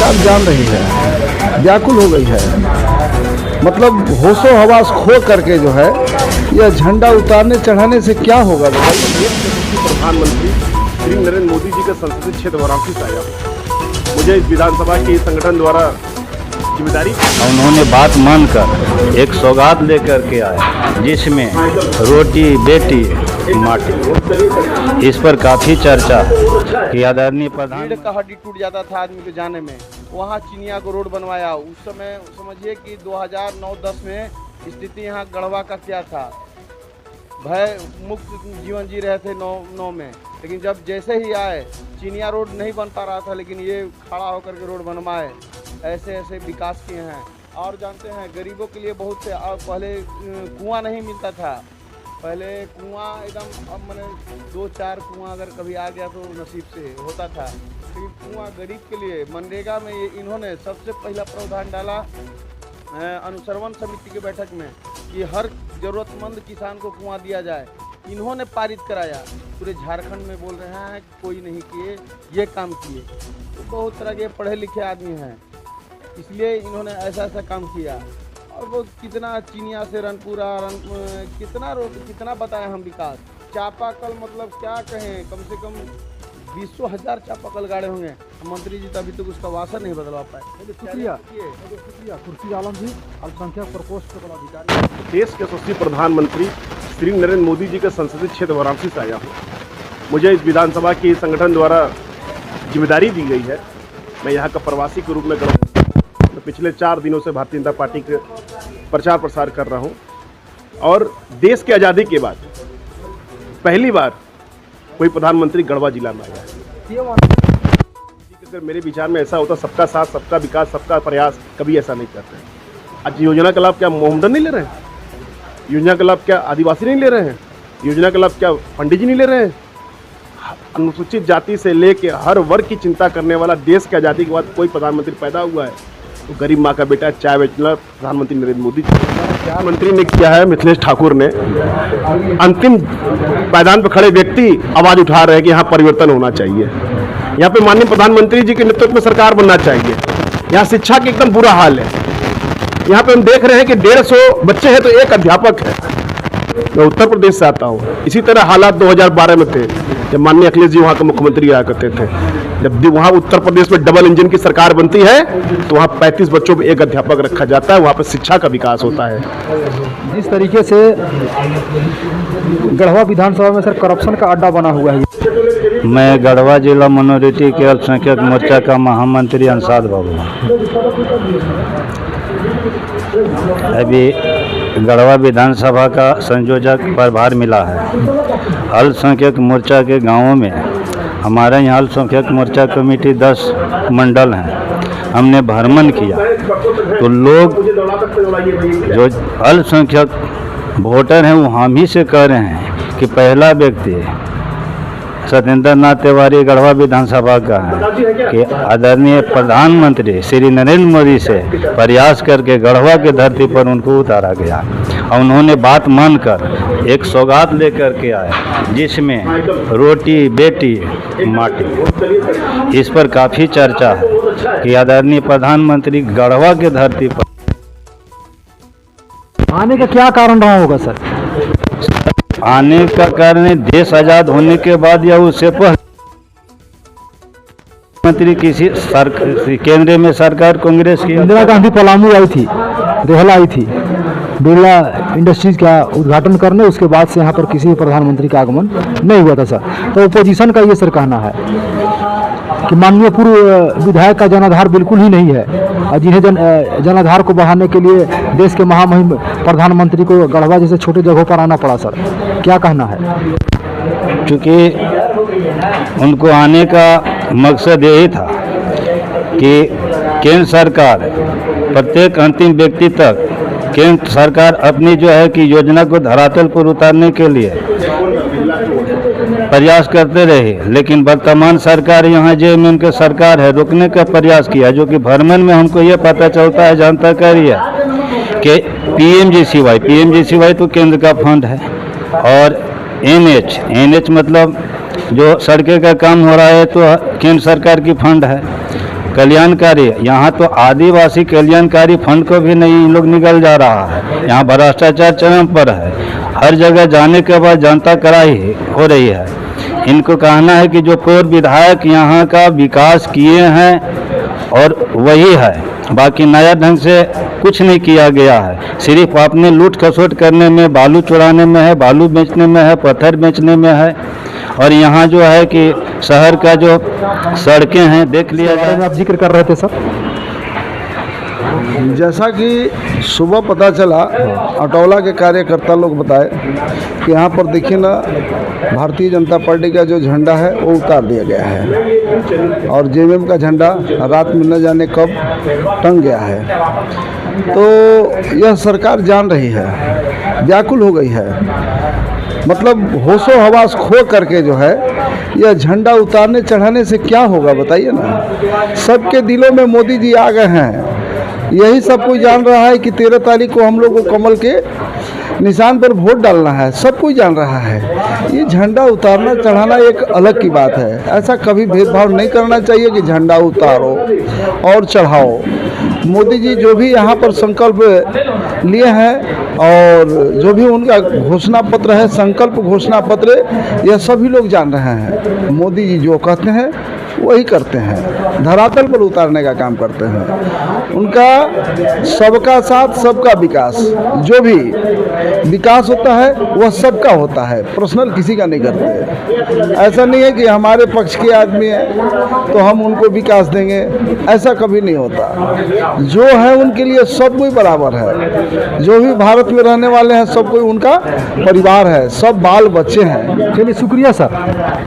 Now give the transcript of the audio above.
सरकार जान रही है, व्याकुल हो गई है। मतलब होशो हवास खो करके जो है यह झंडा उतारने चढ़ाने से क्या होगा बताइए। प्रधानमंत्री श्री नरेंद्र मोदी जी के संसदीय क्षेत्र वाराणसी से आया हूँ। मुझे इस विधानसभा के संगठन द्वारा जिम्मेदारी, उन्होंने बात मानकर एक सौगात लेकर के आए जिसमें रोटी बेटी माटी, इस पर काफ़ी चर्चा कि आदरणीय प्रधान रीढ़ का हड्डी टूट जाता था आदमी को जाने में, वहाँ चिनिया को रोड बनवाया। उस समय समझिए कि 2009-10 में स्थिति यहाँ गढ़वा का क्या था, भय मुक्त जीवन जी रहे थे नौ में। लेकिन जब जैसे ही आए, चिनिया रोड नहीं बन पा रहा था, लेकिन ये खड़ा होकर के रोड बनवाए, ऐसे ऐसे विकास किए हैं। और जानते हैं गरीबों के लिए बहुत से, पहले कुआं नहीं मिलता था, पहले कुआं एकदम, अब मैंने 2-4 कुआं अगर कभी आ गया तो नसीब से होता था। लेकिन कुआं गरीब के लिए मनरेगा में ये इन्होंने सबसे पहला प्रावधान डाला अनुश्रवण समिति की बैठक में कि हर जरूरतमंद किसान को कुआं दिया जाए। इन्होंने पारित कराया, पूरे झारखंड में बोल रहे हैं कोई नहीं किए, ये काम किए। तो बहुत तरह के पढ़े लिखे आदमी हैं, इसलिए इन्होंने ऐसा ऐसा काम किया। और वो कितना चिनिया से रनपुरा कितना बताएं हम विकास। चापाकल मतलब क्या कहें, कम से कम 20,000 चापाकल गाड़े होंगे। मंत्री जी तो अभी तक उसका वासा नहीं बदलवा पाए। शुक्रिया कुर्सी आलम जी, अल्पसंख्यक प्रकोष्ठ के पदाधिकारी। देश के यशस्वी प्रधानमंत्री श्री नरेंद्र मोदी जी के संसदीय क्षेत्र वाराणसी से आया हूँ। मुझे इस विधानसभा के संगठन द्वारा जिम्मेदारी दी गई है। मैं यहाँ का प्रवासी के रूप में मैं पिछले 4 दिनों से भारतीय जनता पार्टी के प्रचार प्रसार कर रहा हूँ। और देश की आज़ादी के बाद पहली बार कोई प्रधानमंत्री गढ़वा जिला में आया है। अगर मेरे विचार में ऐसा होता, सबका साथ सबका विकास सबका प्रयास, कभी ऐसा नहीं करते। आज योजना का लाभ क्या मोहम्मदन नहीं ले रहे हैं? योजना का लाभ क्या आदिवासी नहीं ले रहे हैं? योजना का लाभ क्या पंडित जी नहीं ले रहे हैं? अनुसूचित जाति से लेके हर वर्ग की चिंता करने वाला देश की आज़ादी के बाद कोई प्रधानमंत्री पैदा हुआ है तो गरीब माँ का बेटा चाय बेचना प्रधानमंत्री नरेंद्र मोदी जी। प्रधानमंत्री ने किया है, मिथिलेश ठाकुर ने अंतिम पायदान पर खड़े व्यक्ति आवाज़ उठा रहे हैं कि यहाँ परिवर्तन होना चाहिए। यहाँ पे माननीय प्रधानमंत्री जी के नेतृत्व में सरकार बनना चाहिए। यहाँ शिक्षा की एकदम बुरा हाल है। यहाँ पे हम देख रहे हैं कि 150 बच्चे हैं तो 1 अध्यापक है। मैं उत्तर प्रदेश से आता हूँ। इसी तरह हालात 2012 में थे जब माननीय अखिलेश जी वहाँ के मुख्यमंत्री रहा करते थे। जब वहाँ उत्तर प्रदेश में डबल इंजन की सरकार बनती है तो वहाँ 35 बच्चों में 1 अध्यापक रखा जाता है। वहाँ पर शिक्षा का विकास होता है। जिस तरीके से गढ़वा विधानसभा में सर करप्शन का अड्डा बना हुआ है। मैं गढ़वा जिला माइनॉरिटी के अल्पसंख्यक मोर्चा का महामंत्री अंसाद बाबू। अभी गढ़वा विधानसभा का संयोजक प्रभार मिला है। अल्पसंख्यक मोर्चा के गांवों में हमारे यहाँ अल्पसंख्यक मोर्चा कमेटी 10 मंडल हैं। हमने भ्रमण किया तो लोग जो अल्पसंख्यक वोटर हैं वो हम ही से कह रहे हैं कि पहला व्यक्ति सत्येंद्र नाथ तिवारी गढ़वा विधानसभा का है कि आदरणीय प्रधानमंत्री श्री नरेंद्र मोदी से प्रयास करके गढ़वा की धरती पर उनको उतारा गया। और उन्होंने बात मानकर एक सौगात लेकर के आए जिसमें रोटी बेटी माटी, इस पर काफ़ी चर्चा है कि आदरणीय प्रधानमंत्री गढ़वा की धरती पर आने का क्या कारण रहा होगा सर? आने का कारण देश आज़ाद होने के बाद या उससे पहले मंत्री किसी केंद्र में सरकार कांग्रेस की इंदिरा गांधी पलामू आई थी, रेहला आई थी बिरला इंडस्ट्रीज का उद्घाटन करने, उसके बाद से यहाँ पर किसी प्रधानमंत्री का आगमन नहीं हुआ था सर। तो अपोजिशन का ये सर कहना है कि माननीय पूर्व विधायक का जनाधार बिल्कुल ही नहीं है और जिन्हें जनाधार को बढ़ाने के लिए देश के महामहिम प्रधानमंत्री को गढ़वा जैसे छोटे जगहों पर आना पड़ा सर। क्या कहना है? क्योंकि उनको आने का मकसद यही था कि केंद्र सरकार प्रत्येक अंतिम व्यक्ति तक केंद्र सरकार अपनी जो है कि योजना को धरातल पर उतारने के लिए प्रयास करते रहे। लेकिन वर्तमान सरकार यहाँ जे के सरकार है रोकने का प्रयास किया, जो कि भ्रमण में हमको ये पता चलता है, जानता करिए कि पीएमजीसीवाई तो केंद्र का फंड है और एनएच मतलब जो सड़कें का काम हो रहा है तो केंद्र सरकार की फंड है। कल्याणकारी, यहाँ तो आदिवासी कल्याणकारी फंड को भी नहीं इन लोग निकल जा रहा है। यहाँ भ्रष्टाचार चरम पर है। हर जगह जाने के बाद जनता कराई हो रही है। इनको कहना है कि जो पूर्व विधायक यहाँ का विकास किए हैं और वही है, बाकी नया ढंग से कुछ नहीं किया गया है। सिर्फ आपने लूट खसोट करने में, बालू चुराने में है, बालू बेचने में है, पत्थर बेचने में है। और यहाँ जो है कि शहर का जो सड़कें हैं देख लिया बारे में जाए। आप जिक्र कर रहे थे सर। जैसा कि सुबह पता चला, अटौला के कार्यकर्ता लोग बताए कि यहाँ पर देखिए ना, भारतीय जनता पार्टी का जो झंडा है वो उतार दिया गया है और जेएमएम का झंडा रात में न जाने कब टंग गया है। तो यह सरकार जान रही है, व्याकुल हो गई है, मतलब होशो हवास खो करके जो है यह झंडा उतारने चढ़ाने से क्या होगा बताइए ना। सबके दिलों में मोदी जी आ गए हैं। यही सब कोई जान रहा है कि 13 तारीख को हम लोग को कमल के निशान पर वोट डालना है। सब कोई जान रहा है। ये झंडा उतारना चढ़ाना एक अलग की बात है। ऐसा कभी भेदभाव नहीं करना चाहिए कि झंडा उतारो और चढ़ाओ। मोदी जी जो भी यहाँ पर संकल्प लिए हैं और जो भी उनका घोषणा पत्र है, संकल्प घोषणा पत्र, यह सभी लोग जान रहे हैं। मोदी जी जो कहते हैं वही करते हैं, धरातल पर उतारने का काम करते हैं। उनका सबका साथ सबका विकास, जो भी विकास होता है वह सबका होता है, पर्सनल किसी का नहीं करते। ऐसा नहीं है कि हमारे पक्ष के आदमी हैं तो हम उनको विकास देंगे, ऐसा कभी नहीं होता। जो है उनके लिए सब कोई बराबर है। जो भी भारत में रहने वाले हैं सब कोई उनका परिवार है, सब बाल बच्चे हैं। चलिए शुक्रिया सर।